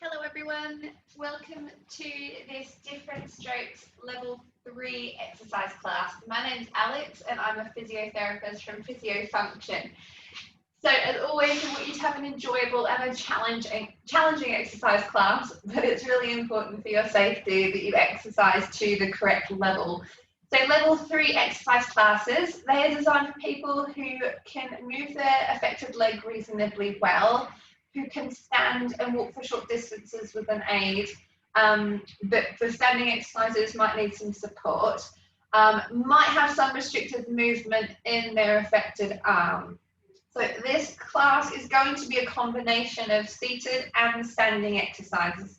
Hello everyone, welcome to this Different Strokes Level 3 exercise class. My name's Alex and I'm a physiotherapist from Physio Function. So as always, I want you to have an enjoyable and a challenging exercise class, but it's really important for your safety that you exercise to the correct level. So level 3 exercise classes, they are designed for people who can move their affected leg reasonably well, who can stand and walk for short distances with an aid, but for standing exercises might need some support, might have some restricted movement in their affected arm. So this class is going to be a combination of seated and standing exercises.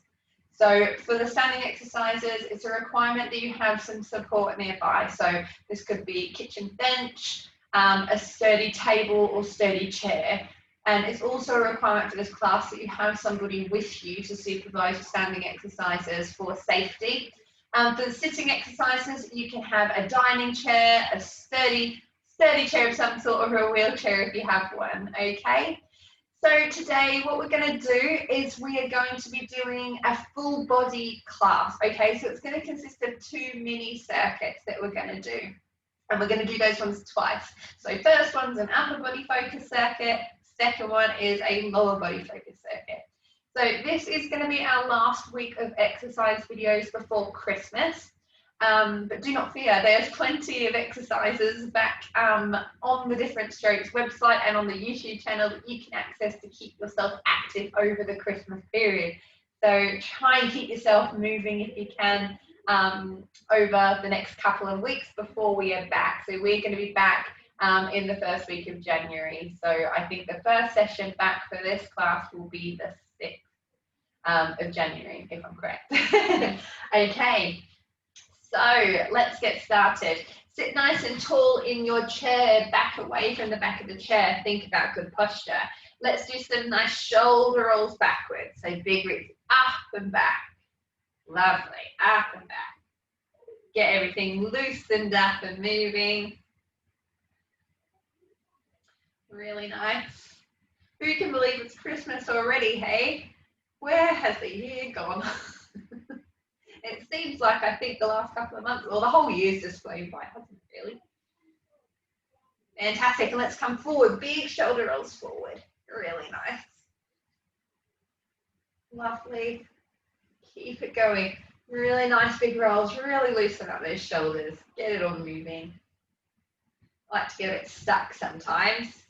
So for the standing exercises, it's a requirement that you have some support nearby. So this could be kitchen bench, a sturdy table or sturdy chair. And it's also a requirement for this class that you have somebody with you to supervise your standing exercises for safety. For the sitting exercises, you can have a dining chair, a sturdy chair of some sort, or a wheelchair if you have one, okay? So today what we're going to do is we are going to be doing a full body class, okay? So it's going to consist of 2 mini circuits that we're going to do. And we're going to do those ones twice. So first one's an upper body focus circuit. Second one is a lower body focus circuit. So this is going to be our last week of exercise videos before Christmas. But do not fear, there's plenty of exercises back on the Different Strokes website and on the YouTube channel that you can access to keep yourself active over the Christmas period. So try and keep yourself moving if you can over the next couple of weeks before we are back. So we're going to be back in the first week of January. So I think the first session back for this class will be the 6th of January, if I'm correct. Okay, so let's get started. Sit nice and tall in your chair, back away from the back of the chair. Think about good posture. Let's do some nice shoulder rolls backwards. So big reach up and back. Lovely, up and back. Get everything loosened up and moving. Really nice. Who can believe it's Christmas already, hey? Where has the year gone? It seems like I think the last couple of months, or the whole year's just flown by, hasn't it really? Fantastic, and let's come forward. Big shoulder rolls forward. Really nice. Lovely. Keep it going. Really nice big rolls. Really loosen up those shoulders. Get it all moving. I like to get it stuck sometimes.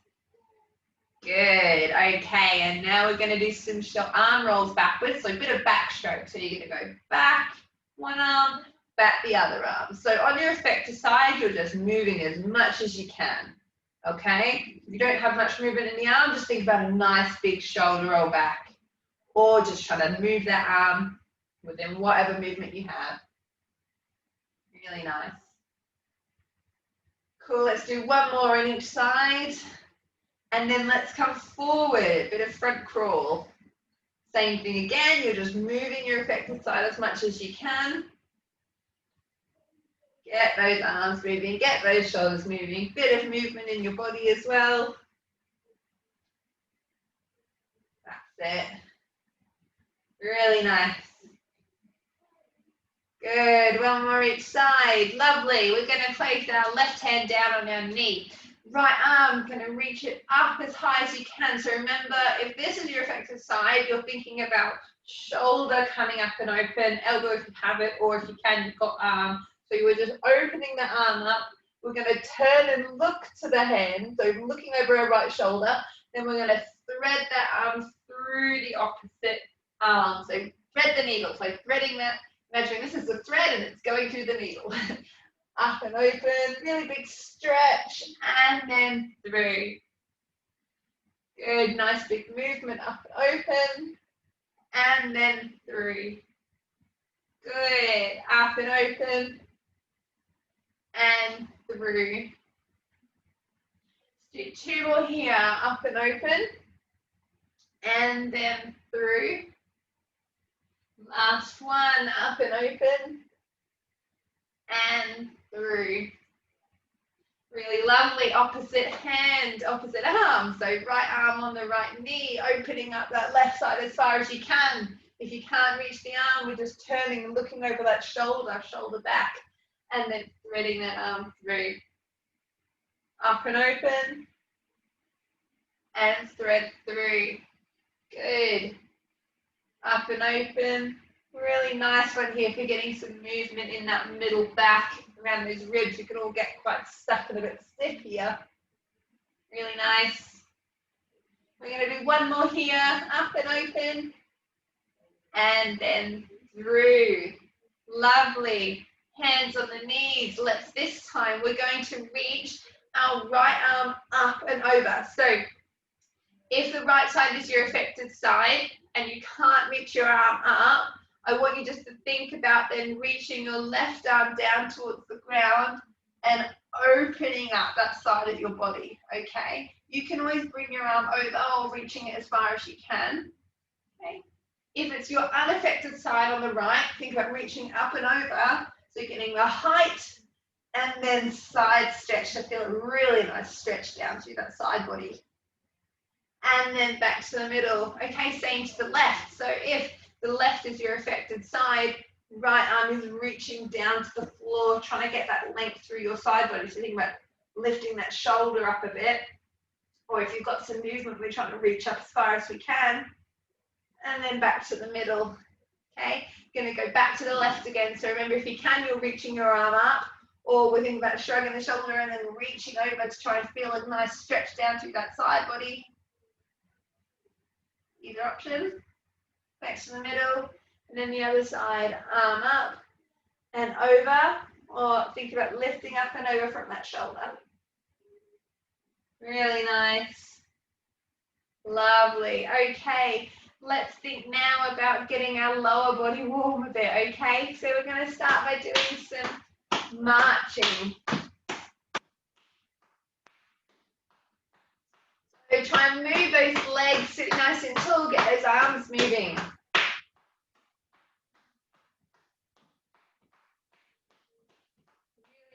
Good. Okay, and now we're going to do some arm rolls backwards. So a bit of backstroke. So you're going to go back one arm, back the other arm. So on your effective side, you're just moving as much as you can. Okay? If you don't have much movement in the arm, just think about a nice big shoulder roll back. Or just try to move that arm within whatever movement you have. Really nice. Cool, let's do one more on each side. And then let's come forward, bit of front crawl. Same thing again, you're just moving your affected side as much as you can. Get those arms moving, get those shoulders moving. Bit of movement in your body as well. That's it. Really nice. Good, one more each side. Lovely. We're going to place our left hand down on our knee. Right arm, going to reach it up as high as you can. So remember, if this is your affected side, you're thinking about shoulder coming up and open, elbow if you have it, or if you can, you've got arm. So you were just opening the arm up. We're going to turn and look to the hand, so looking over our right shoulder. Then we're going to thread that arm through the opposite arm. So thread the needle, so threading that, imagine this is the thread and it's going through the needle. Up and open, really big stretch, and then through. Good, nice big movement, up and open, and then through. Good, up and open, and through. Let's do 2 more here, up and open, and then through. Last one, up and open, and through. Really lovely. Opposite hand, opposite arm. So right arm on the right knee, opening up that left side as far as you can. If you can't reach the arm, we're just turning and looking over that shoulder, shoulder back, and then threading that arm through. Up and open, and thread through. Good. Up and open. Really nice one here if you're getting some movement in that middle back around those ribs. You can all get quite stuck and a bit stiff here. Really nice. We're going to do one more here. Up and open. And then through. Lovely. Hands on the knees. This time we're going to reach our right arm up and over. So if the right side is your affected side and you can't reach your arm up, I want you just to think about then reaching your left arm down towards the ground and opening up that side of your body, okay? You can always bring your arm over or reaching it as far as you can, okay? If it's your unaffected side on the right, think about reaching up and over, so getting the height and then side stretch to feel a really nice stretch down through that side body. And then back to the middle, okay, same to the left. So if the left is your affected side, right arm is reaching down to the floor, trying to get that length through your side body. So think about lifting that shoulder up a bit. Or if you've got some movement, we're trying to reach up as far as we can. And then back to the middle, okay? Going to go back to the left again. So remember, if you can, you're reaching your arm up, or we're thinking about shrugging the shoulder and then reaching over to try and feel a nice stretch down through that side body. Either option. Back to the middle, and then the other side, arm up and over, or think about lifting up and over from that shoulder. Really nice. Lovely. Okay, let's think now about getting our lower body warm a bit, okay? So we're going to start by doing some marching. So try and move those legs, sit nice and tall, get those arms moving.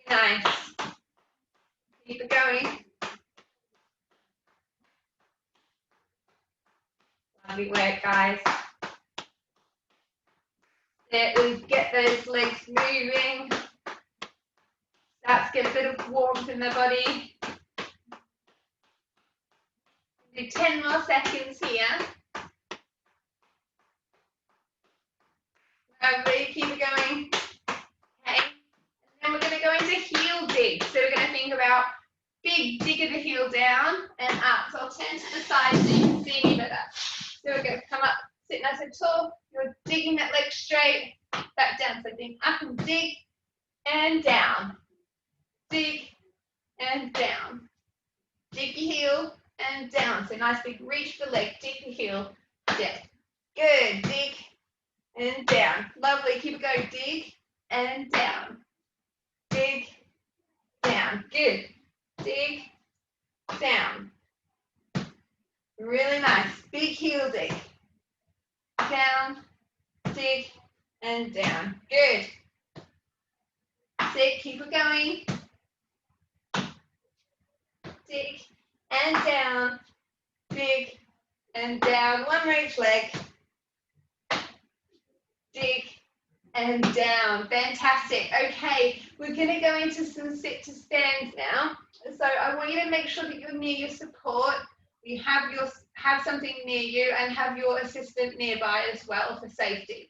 Nice. Keep it going. Lovely work, guys. Really get those legs moving. Start to get a bit of warmth in the body. Do 10 more seconds here. Lovely, keep it going. Okay. And then we're going to go into heel dig. So we're going to think about big dig of the heel down and up. So I'll turn to the side so you can see me better. So we're going to come up, sit nice and tall. You're digging that leg straight, back down. So think up and dig and down. Dig and down. Dig your heel and down. So nice big reach for the leg. Dig the heel down. Good. Dig and down. Lovely. Keep it going. Dig and down. Dig down. Good. Dig down. Really nice. Big heel dig. Down. Dig and down. Good. Dig. Keep it going. Dig and down, dig and down, one more each leg, dig and down. Fantastic. Okay, we're going to go into some sit to stands now. So I want you to make sure that you're near your support, you have something near you and have your assistant nearby as well for safety.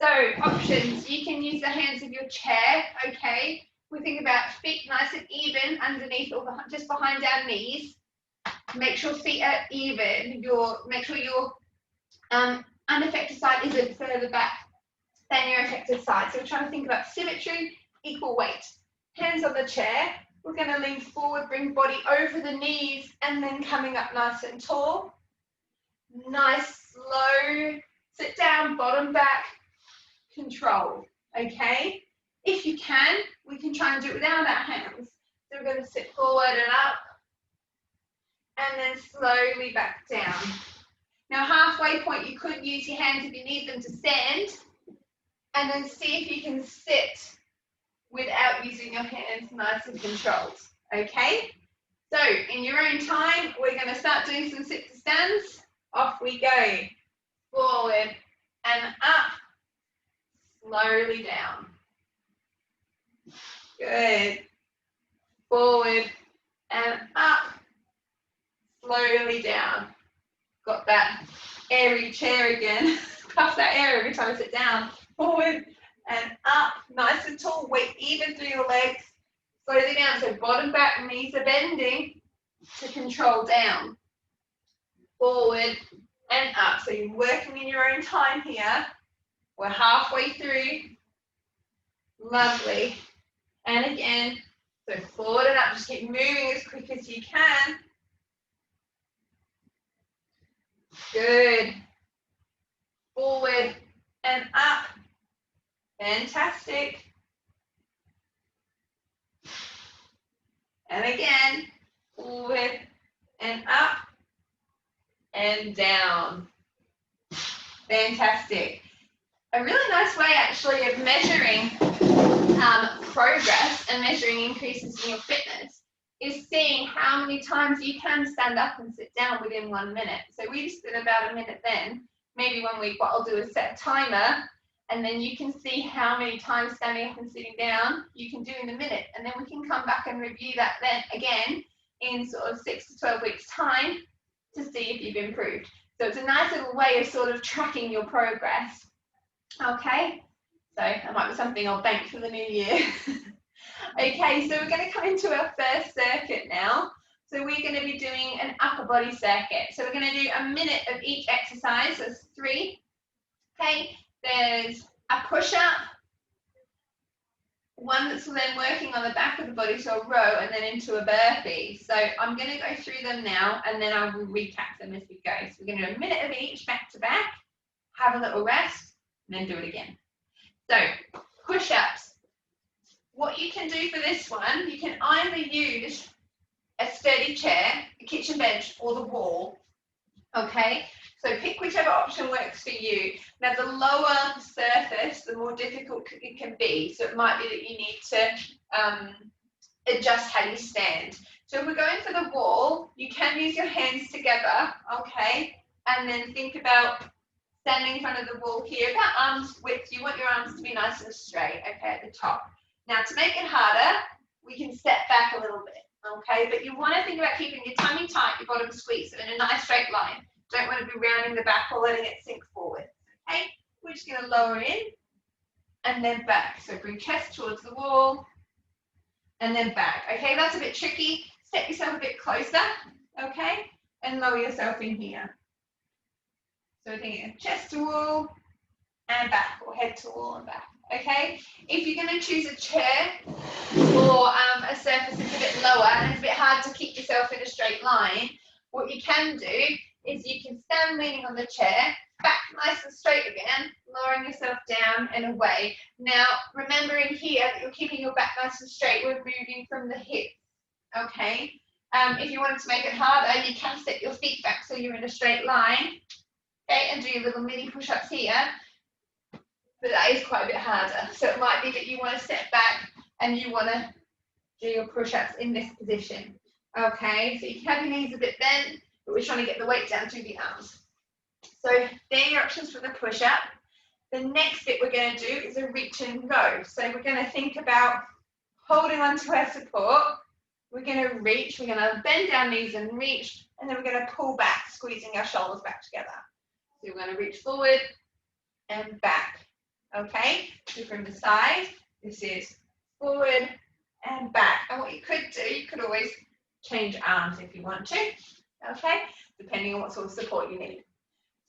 So options, you can use the hands of your chair, okay? We think about feet nice and even underneath or just behind our knees. Make sure feet are even. Make sure your unaffected side isn't further back than your affected side. So we're trying to think about symmetry, equal weight. Hands on the chair. We're going to lean forward, bring body over the knees, and then coming up nice and tall. Nice, slow, sit down, bottom back, control, okay? If you can, we can try and do it without our hands. So we're going to sit forward and up, and then slowly back down. Now, halfway point, you could use your hands if you need them to stand, and then see if you can sit without using your hands, nice and controlled, okay? So, in your own time, we're going to start doing some sit to stands. Off we go. Forward and up, slowly down. Good. Forward and up, slowly down. Got that airy chair again. Puff that air every time I sit down. Forward and up, nice and tall. Weight even through your legs. Slowly down, so bottom back, knees are bending to control down. Forward and up. So you're working in your own time here. We're halfway through. Lovely. And again, so forward and up. Just keep moving as quick as you can. Good. Forward and up. Fantastic. And again, forward and up and down. Fantastic. A really nice way actually of measuring progress and measuring increases in your fitness is seeing how many times you can stand up and sit down within 1 minute. So we just did about a minute then. Maybe 1 week what I'll do is set a timer, and then you can see how many times standing up and sitting down you can do in a minute, and then we can come back and review that then again in sort of 6 to 12 weeks time to see if you've improved. So it's a nice little way of sort of tracking your progress. Okay, so that might be something I'll bank for the new year. Okay, so we're going to come into our first circuit now. So we're going to be doing an upper body circuit. So we're going to do a minute of each exercise. So there's 3. Okay, there's a push-up, one that's then working on the back of the body, so a row, and then into a burpee. So I'm going to go through them now, and then I will recap them as we go. So we're going to do a minute of each back to back, have a little rest, and then do it again. So push-ups. What you can do for this one, you can either use a sturdy chair, a kitchen bench, or the wall. Okay, so pick whichever option works for you. Now the lower the surface, the more difficult it can be. So it might be that you need to adjust how you stand. So if we're going for the wall, you can use your hands together, okay, and then think about standing in front of the wall here, about arms width. You want your arms to be nice and straight, okay, at the top. Now to make it harder, we can step back a little bit, okay, but you want to think about keeping your tummy tight, your bottom squeeze, so in a nice straight line. Don't want to be rounding the back or letting it sink forward, okay? We're just going to lower in and then back. So bring chest towards the wall and then back, okay? That's a bit tricky. Step yourself a bit closer, okay? And lower yourself in here. So we're thinking chest to wall and back, or head to wall and back, okay? If you're going to choose a chair or a surface that's a bit lower and it's a bit hard to keep yourself in a straight line, what you can do is you can stand leaning on the chair, back nice and straight again, lowering yourself down and away. Now, remembering here that you're keeping your back nice and straight, we're moving from the hips, okay? If you wanted to make it harder, you can step your feet back so you're in a straight line, okay, and do your little mini push-ups here, but that is quite a bit harder. So it might be that you want to step back and you want to do your push-ups in this position, okay? So you can have your knees a bit bent, but we're trying to get the weight down through the arms. So there are your options for the push-up. The next bit we're going to do is a reach and go. So we're going to think about holding onto our support. We're going to reach, we're going to bend our knees and reach, and then we're going to pull back, squeezing our shoulders back together. So we're going to reach forward and back, okay? So from the side, this is forward and back. And what you could do, you could always change arms if you want to, okay? Depending on what sort of support you need.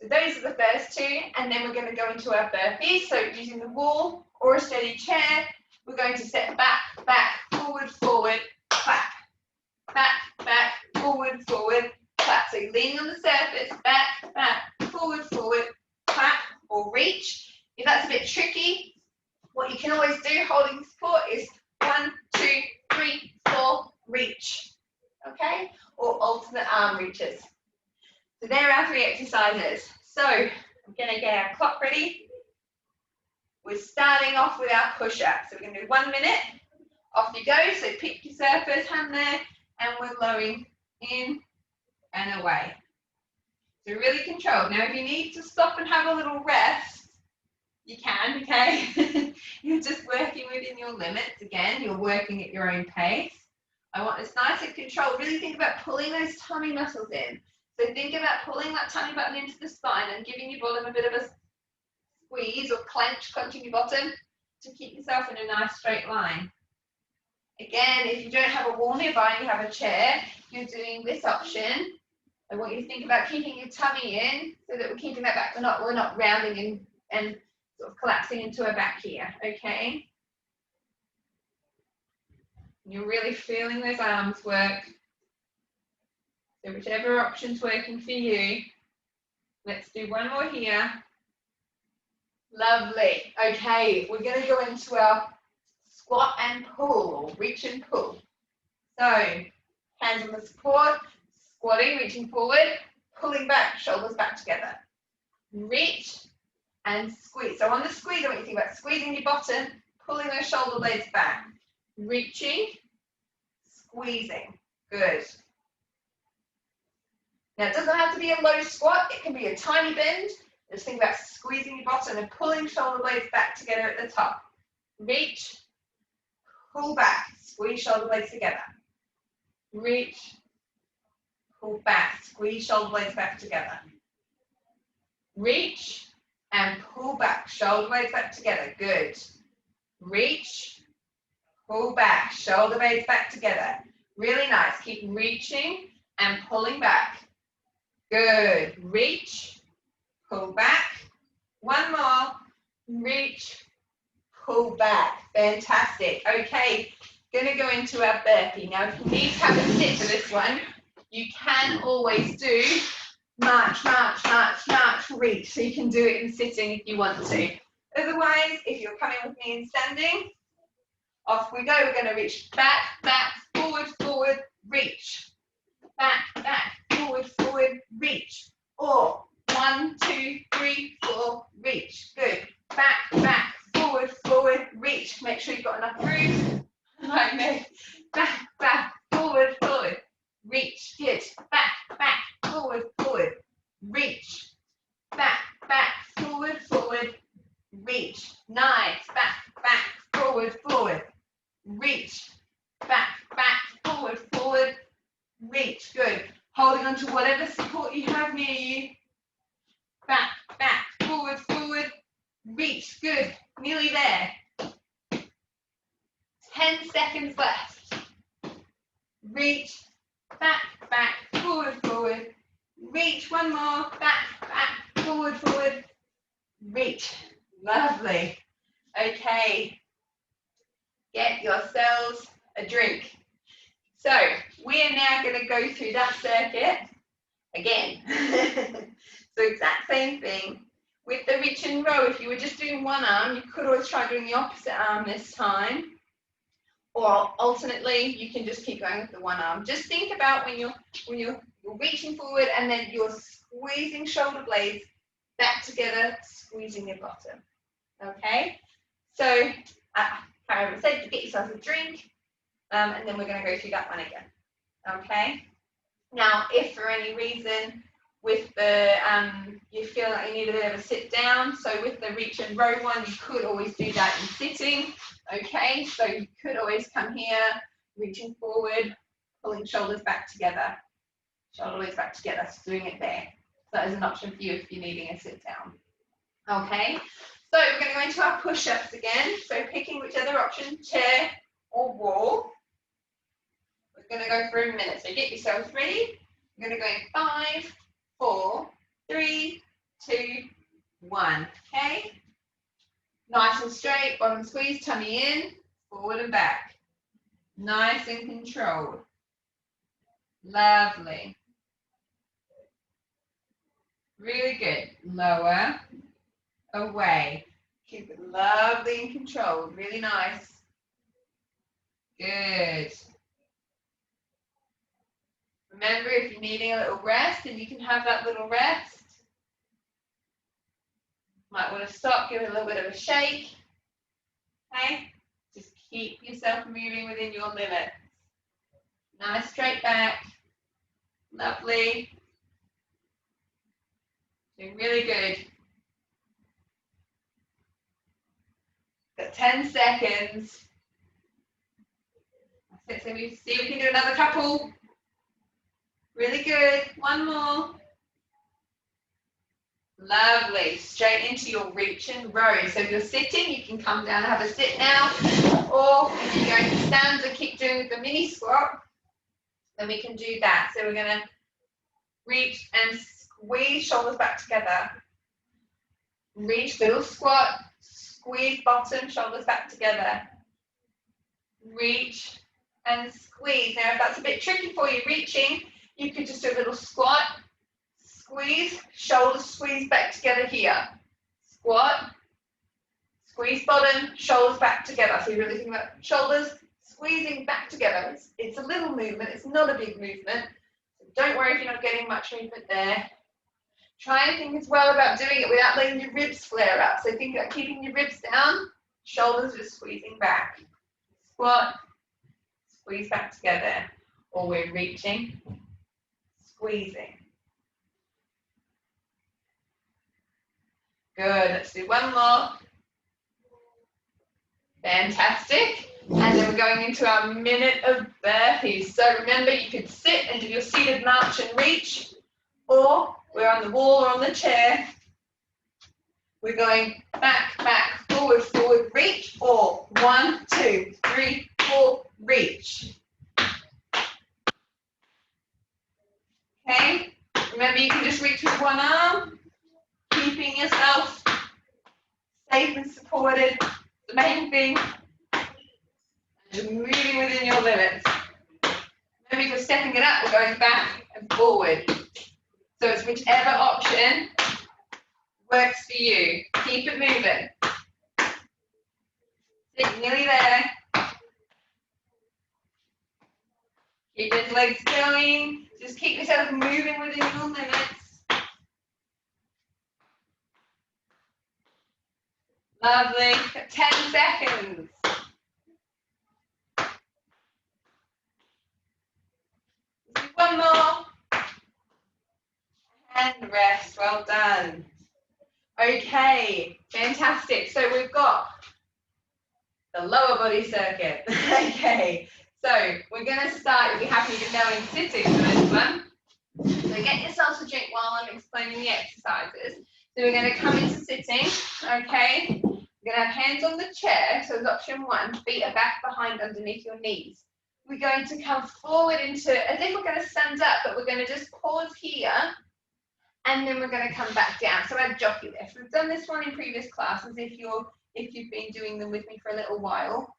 So those are the first 2, and then we're going to go into our burpees. So using the wall or a steady chair, we're going to step back, back, forward, forward, clap, back, back, forward, forward, clap. So leaning on the surface, back, back, forward, forward, clap, or reach. If that's a bit tricky, what you can always do holding support is 1, 2, 3, 4, reach, okay? Or alternate arm reaches. So there are 3 exercises. So I'm going to get our clock ready. We're starting off with our push-up. So we're going to do 1 minute. Off you go. So pick your surface, hand there, and we're lowering in and away. So really controlled. Now if you need to stop and have a little rest, You can, okay? You're just working within your limits. Again, you're working at your own pace. I want this nice and controlled. Really think about pulling those tummy muscles in. So think about pulling that tummy button into the spine and giving your bottom a bit of a squeeze or clenching your bottom to keep yourself in a nice straight line. Again, if you don't have a wall nearby and you have a chair, you're doing this option. I want you to think about keeping your tummy in so that we're keeping that back. We're not rounding and sort of collapsing into a back here, okay? You're really feeling those arms work. So whichever option's working for you. Let's do one more here. Lovely. Okay, we're going to go into our squat and pull, or reach and pull. So, hands on the support, squatting, reaching forward, pulling back, shoulders back together. Reach and squeeze. So on the squeeze, I want you to think about squeezing your bottom, pulling those shoulder blades back. Reaching, squeezing. Good. Now, it doesn't have to be a low squat. It can be a tiny bend. Just think about squeezing your bottom and pulling shoulder blades back together at the top. Reach, pull back, squeeze shoulder blades together. Reach, pull back, squeeze shoulder blades back together. Reach and pull back, shoulder blades back together. Good. Reach, pull back, shoulder blades back together. Really nice. Keep reaching and pulling back. Good. Reach, pull back. One more. Reach, pull back. Fantastic. Okay, going to go into our burpee. Now, if you need to have a sit for this one, you can always do march, march, march, march, reach. So you can do it in sitting if you want to. Otherwise, if you're coming with me in standing, off we go. We're going to reach back, back, forward, forward, reach. Back, back, forward, forward, reach. Or 1, 2, 3, 4, reach. Good. Back, back, forward, forward, reach. Make sure you've got enough room. Like me. Back, back, forward, forward, reach. Good. Back, back, forward, forward, reach. Back, back, forward, forward, reach. Nice. Back, back, forward, forward, reach. Back, back, forward, forward, reach. Good. Holding on to whatever support you have near you. Back, back, forward, forward, reach. Good. Nearly there. 10 seconds left. Reach, back, back, forward, forward, reach. One more. Back, back, forward, forward, reach. Lovely. Okay. Get yourselves a drink. So we are now going to go through that circuit again. So exact same thing. With the reach and row, if you were just doing one arm, you could always try doing the opposite arm this time. Or alternately, you can just keep going with the one arm. Just think about when you're reaching forward and then you're squeezing shoulder blades back together, squeezing your bottom. Okay? So, Karen said to get yourself a drink, and then we're going to go through that one again. Okay? Now, if for any reason with the you feel like you need a bit of a sit down, so with the reach and row one, you could always do that in sitting. Okay, so you could always come here, reaching forward, pulling shoulders back together, shoulder blades back together, so doing it there. So that is an option for you if you're needing a sit down. Okay, so we're going to go into our push-ups again. So picking whichever option, chair or wall. We're going to go for a minute. So get yourselves ready. We're going to go in 5, 4, 3, 2, 1. Okay. Nice and straight, bottom squeeze, tummy in, forward and back. Nice and controlled. Lovely. Really good. Lower, away. Keep it lovely and controlled. Really nice. Good. Remember, if you're needing a little rest, then you can have that little rest. Might want to stop, give it a little bit of a shake. Okay? Just keep yourself moving within your limits. Nice straight back. Lovely. Doing really good. 10 seconds. That's it. So we see if we can do another couple. Really good. One more. Lovely. Straight into your reach and row. So if you're sitting, you can come down and have a sit now. Or if you're going to stand and keep doing the mini squat, then we can do that. So we're going to reach and squeeze shoulders back together. Reach, little squat, squeeze bottom, shoulders back together. Reach and squeeze. Now, if that's a bit tricky for you, reaching, you could just do a little squat, squeeze, shoulders squeeze back together here. Squat, squeeze bottom, shoulders back together. So you're really thinking about shoulders squeezing back together. It's a little movement. It's not a big movement. So don't worry if you're not getting much movement there. Try and think as well about doing it without letting your ribs flare up. So think about keeping your ribs down, shoulders just squeezing back. Squat, squeeze back together. Or we're reaching, squeezing. Good, let's do one more. Fantastic. And then we're going into our minute of burpees. So remember, you could sit and do your seated march and reach, or we're on the wall or on the chair. We're going back, back, forward, forward, reach, or 1, 2, 3, 4, reach. Okay, remember you can just reach with one arm, keeping yourself safe and supported. The main thing, just moving within your limits. Remember, if we're stepping it up, we're going back and forward. So it's whichever option works for you. Keep it moving. Sit nearly there. Keep those legs going. Just keep yourself moving within your limits. Lovely. 10 seconds. Let's do one more. And rest. Well done. Okay, fantastic. So we've got the lower body circuit. Okay, so we're going to start, you'll be happy to know, in sitting for this one. So get yourself a drink while I'm explaining the exercises. So we're going to come into sitting, okay? We're going to have hands on the chair, so it's option 1, feet are back behind underneath your knees. We're going to come forward into, as if we're going to stand up, but we're going to just pause here, and then we're going to come back down. So our jockey lift. We've done this one in previous classes if you've been doing them with me for a little while.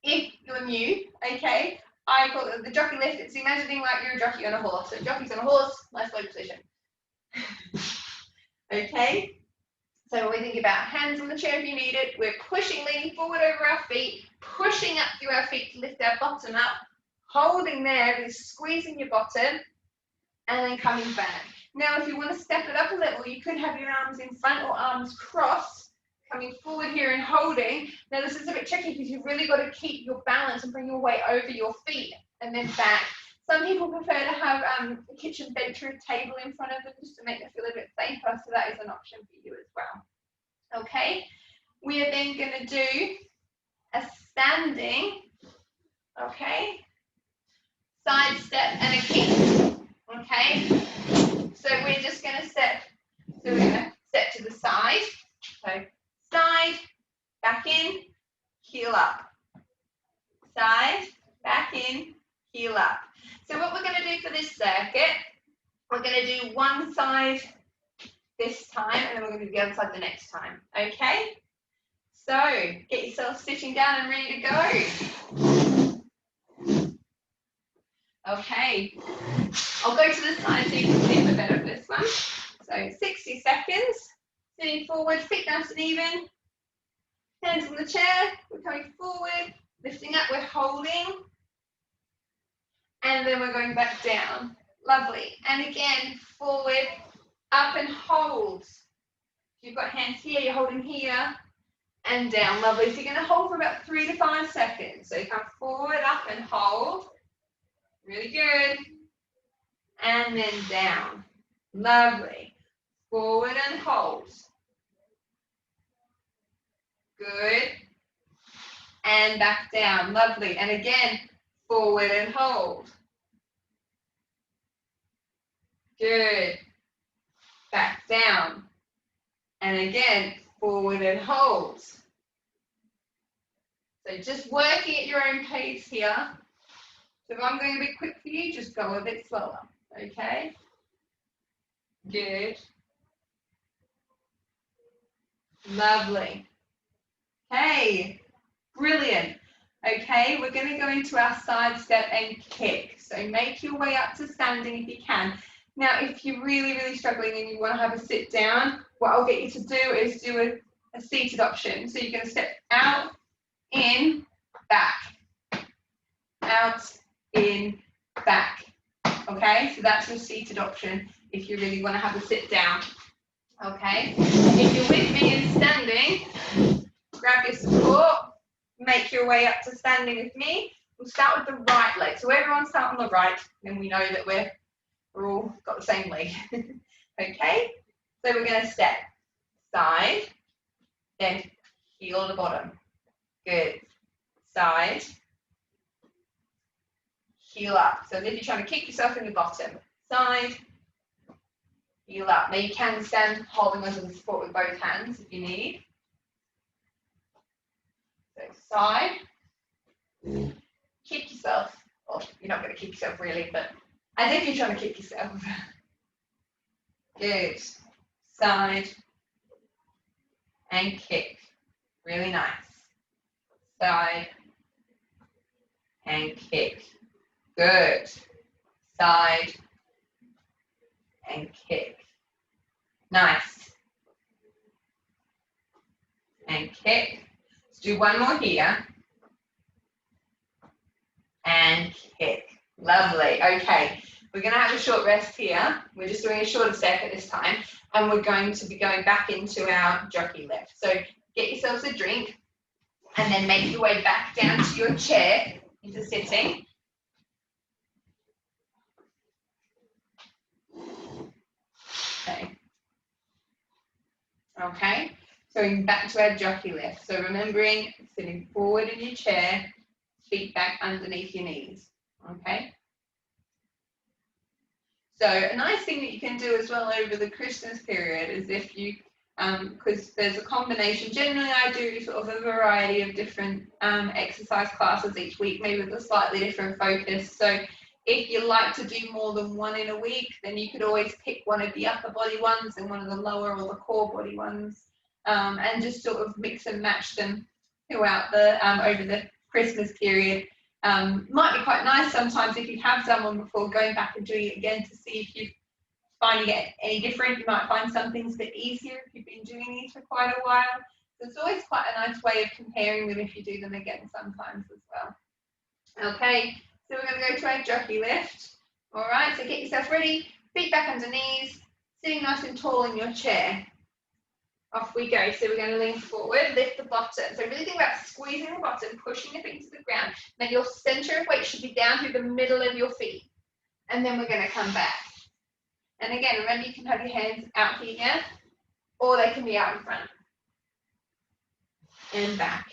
If you're new, okay, I call it the jockey lift. It's imagining like you're a jockey on a horse. So jockey's on a horse, nice low position. Okay, so we think about hands on the chair if you need it. We're pushing, leaning forward over our feet, pushing up through our feet to lift our bottom up, holding there, really squeezing your bottom, and then coming back. Now, if you want to step it up a little, you could have your arms in front or arms crossed, coming forward here and holding. Now, this is a bit tricky because you've really got to keep your balance and bring your weight over your feet and then back. Some people prefer to have a kitchen bench or a table in front of them just to make them feel a bit safer, so that is an option for you as well. Okay, we are then going to do a standing, okay, side step and a kick, okay. So we're just going to step, so we're going to step to the side, so side, back in, heel up, side, back in, heel up. So what we're going to do for this circuit, we're going to do one side this time, and then we're going to do the other side the next time, okay? So get yourself sitting down and ready to go. Okay, I'll go to the side so you can see a bit better of this one. So 60 seconds, sitting forward, feet nice and even, hands on the chair, we're coming forward, lifting up, we're holding, and then we're going back down. Lovely. And again, forward, up and hold. If you've got hands here, you're holding here, and down. Lovely. So you're going to hold for about 3 to 5 seconds. So you come forward, up and hold. Really good. And then down. Lovely. Forward and hold. Good. and back down. Lovely. And again, forward and hold. Good. Back down. And again, forward and hold. So just working at your own pace here. So if I'm going a bit quick for you, just go a bit slower. Okay? Good. Lovely. Okay. Brilliant. Okay, we're going to go into our side step and kick. So make your way up to standing if you can. Now, if you're really, really struggling and you want to have a sit down, what I'll get you to do is do a seated option. So you're going to step out, in, back. Out, in, back. Okay, so that's your seated option if you really want to have a sit down. Okay, if you're with me in standing, grab your support, make your way up to standing with me. We'll start with the right leg. So everyone start on the right, then we know that we're all got the same leg. Okay, so we're going to step side, then heel to bottom. Good. Side, heel up. So if you're trying to kick yourself in the bottom. Side, heel up. Now you can stand holding onto the support with both hands if you need. So side, kick yourself. Well, you're not going to kick yourself really, but as if you're trying to kick yourself. Good. Side and kick. Really nice. Side and kick. Good. Side and kick. Nice. And kick. Let's do one more here. And kick. Lovely. Okay. We're going to have a short rest here. We're just doing a shorter step at this time. And we're going to be going back into our jockey lift. So get yourselves a drink. And then make your way back down to your chair into sitting. Okay. Okay. So back to our jockey lift. So remembering sitting forward in your chair, feet back underneath your knees. Okay. So a nice thing that you can do as well over the Christmas period is if you, because there's a combination, generally I do sort of a variety of different exercise classes each week, maybe with a slightly different focus. So if you like to do more than one in a week, then you could always pick one of the upper body ones and one of the lower or the core body ones, and just sort of mix and match them throughout the over the Christmas period. Might be quite nice sometimes if you have done one before, going back and doing it again to see if you're finding it any different. You might find some things a bit easier if you've been doing these for quite a while. So it's always quite a nice way of comparing them if you do them again sometimes as well. Okay, so we're going to go to our jockey lift. All right, so get yourself ready, feet back under knees, sitting nice and tall in your chair. Off we go. So we're going to lean forward, lift the bottom. So really think about squeezing the bottom, pushing the feet to the ground. Then your center of weight should be down through the middle of your feet. And then we're going to come back. And again, remember you can have your hands out here, or they can be out in front. And back.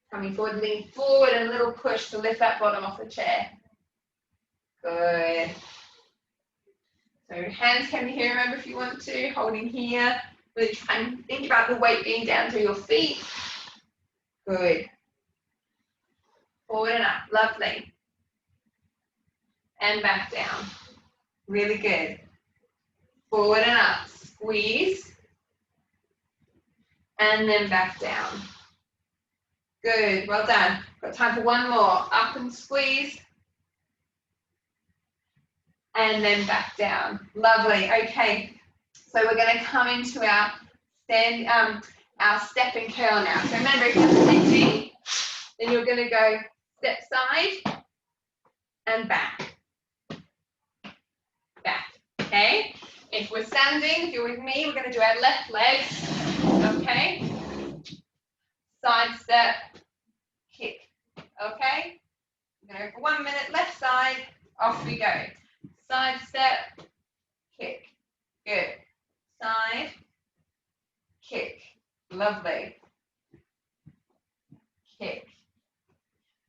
Coming forward, lean forward and a little push to lift that bottom off the chair. Good. So hands can be here, remember if you want to, holding here. Really try and think about the weight being down through your feet. Good. Forward and up. Lovely. And back down. Really good. Forward and up. Squeeze. And then back down. Good. Well done. Got time for one more. Up and squeeze. And then back down. Lovely. Okay. So we're going to come into our step and curl now. So remember, if you're sitting, then you're going to go step side and back. Back. Okay. If we're standing, if you're with me, we're going to do our left leg. Okay. Side step, kick. Okay. We're going to go for 1 minute. Left side. Off we go. Side step, kick. Good. Side, kick. Lovely.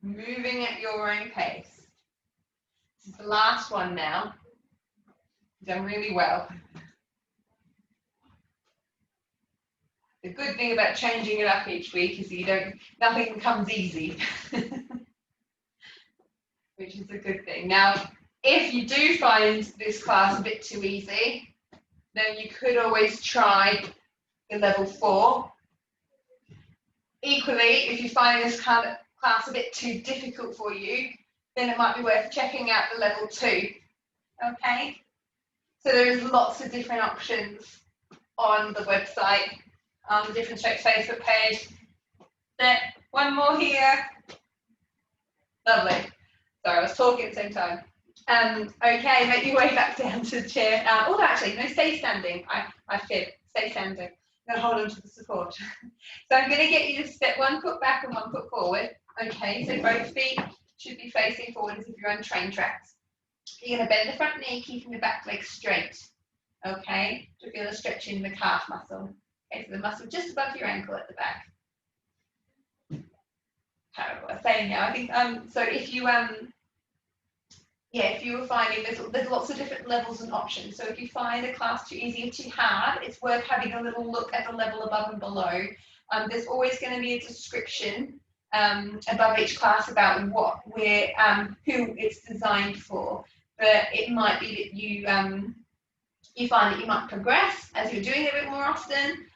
moving at your own pace. This is the last one now. You've done really well. The good thing about changing it up each week is nothing comes easy, which is a good thing. Now, if you do find this class a bit too easy, then you could always try the level 4. Equally, if you find this kind of class a bit too difficult for you, then it might be worth checking out the level 2. Okay? So there's lots of different options on the website, on the Different Strokes Facebook page. There, one more here. Lovely. Sorry, I was talking at the same time. Okay, make your way back down to the chair. Oh, actually, no, stay standing. I fib. Stay standing. I'm going to hold on to the support. So I'm going to get you to step 1 foot back and 1 foot forward. Okay, so both feet should be facing forward as if you're on train tracks. You're going to bend the front knee, keeping the back leg straight. Okay, to feel a stretch in the calf muscle. Okay, so the muscle just above your ankle at the back. Terrible, I'm saying now. I think so. If you if you were finding there's lots of different levels and options. So if you find a class too easy or too hard, it's worth having a little look at the level above and below. There's always going to be a description above each class about who it's designed for. But it might be that you find that you might progress as you're doing it a bit more often,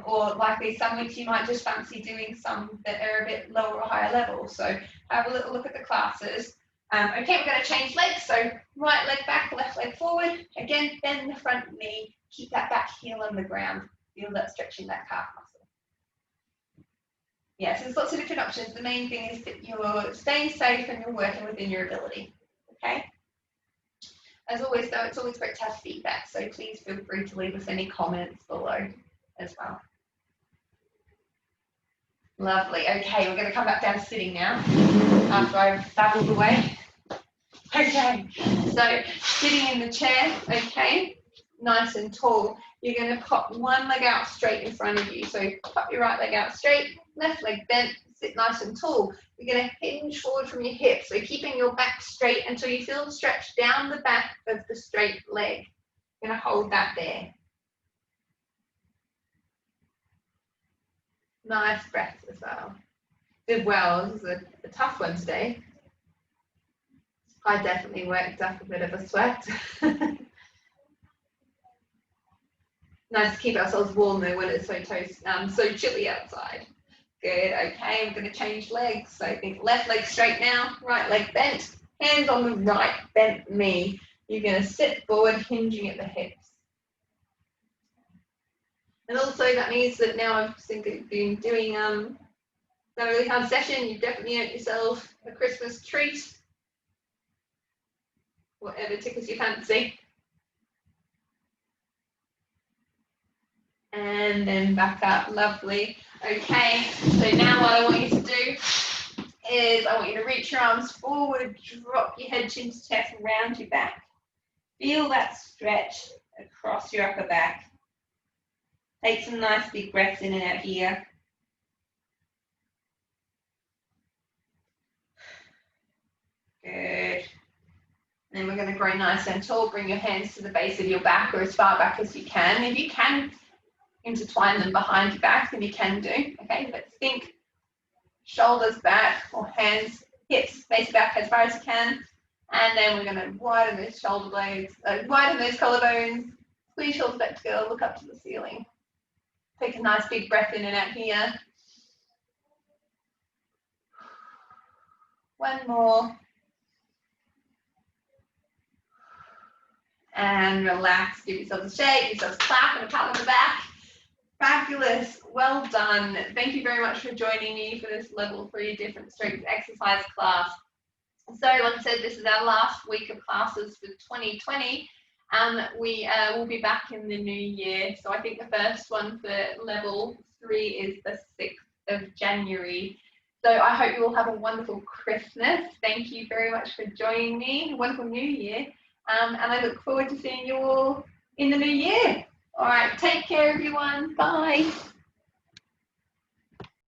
or likely some weeks you might just fancy doing some that are a bit lower or higher level. So have a little look at the classes. Okay, we're going to change legs. So right leg back, left leg forward. Again, bend the front knee. Keep that back heel on the ground. Feel that stretching that calf muscle. Yeah, so there's lots of different options. The main thing is that you're staying safe and you're working within your ability. Okay. As always, though, it's always great to have feedback. So please feel free to leave us any comments below as well. Lovely. Okay, we're going to come back down to sitting now after I've babbled away. Okay, so sitting in the chair, okay, nice and tall. You're going to pop one leg out straight in front of you. So pop your right leg out straight, left leg bent, sit nice and tall. You're going to hinge forward from your hips. So keeping your back straight until you feel the stretch down the back of the straight leg. You're going to hold that there. Nice breath as well. Did well. This is a tough one today. I definitely worked up a bit of a sweat. Nice to keep ourselves warm though when it's so chilly outside. Good. Okay, I'm going to change legs. So I think left leg straight now, right leg bent, hands on the right bent knee. You're going to sit forward, hinging at the hips. And also that means that now I've been doing a really hard session. You've definitely earned yourself a Christmas treat. Whatever tickles your fancy. And then back up, lovely. Okay, so now what I want you to do is I want you to reach your arms forward, drop your head chin to chest, and round your back. Feel that stretch across your upper back. Take some nice big breaths in and out here. Good. And then we're going to grow nice and tall. Bring your hands to the base of your back or as far back as you can. If you can intertwine them behind your back, then you can do. Okay, let's think. Shoulders back or hands, hips, base of back as far as you can. And then we're going to widen those shoulder blades, widen those collarbones, squeeze shoulders back together, look up to the ceiling. Take a nice big breath in and out here. One more. And relax, give yourself a shake, give yourself a clap and a pat on the back. Fabulous, well done. Thank you very much for joining me for this level 3 different strokes exercise class. So like I said, this is our last week of classes for 2020. We will be back in the new year. So I think the first one for level 3 is the 6th of January. So I hope you all have a wonderful Christmas. Thank you very much for joining me. A wonderful new year. And I look forward to seeing you all in the new year. All right, take care, everyone. Bye.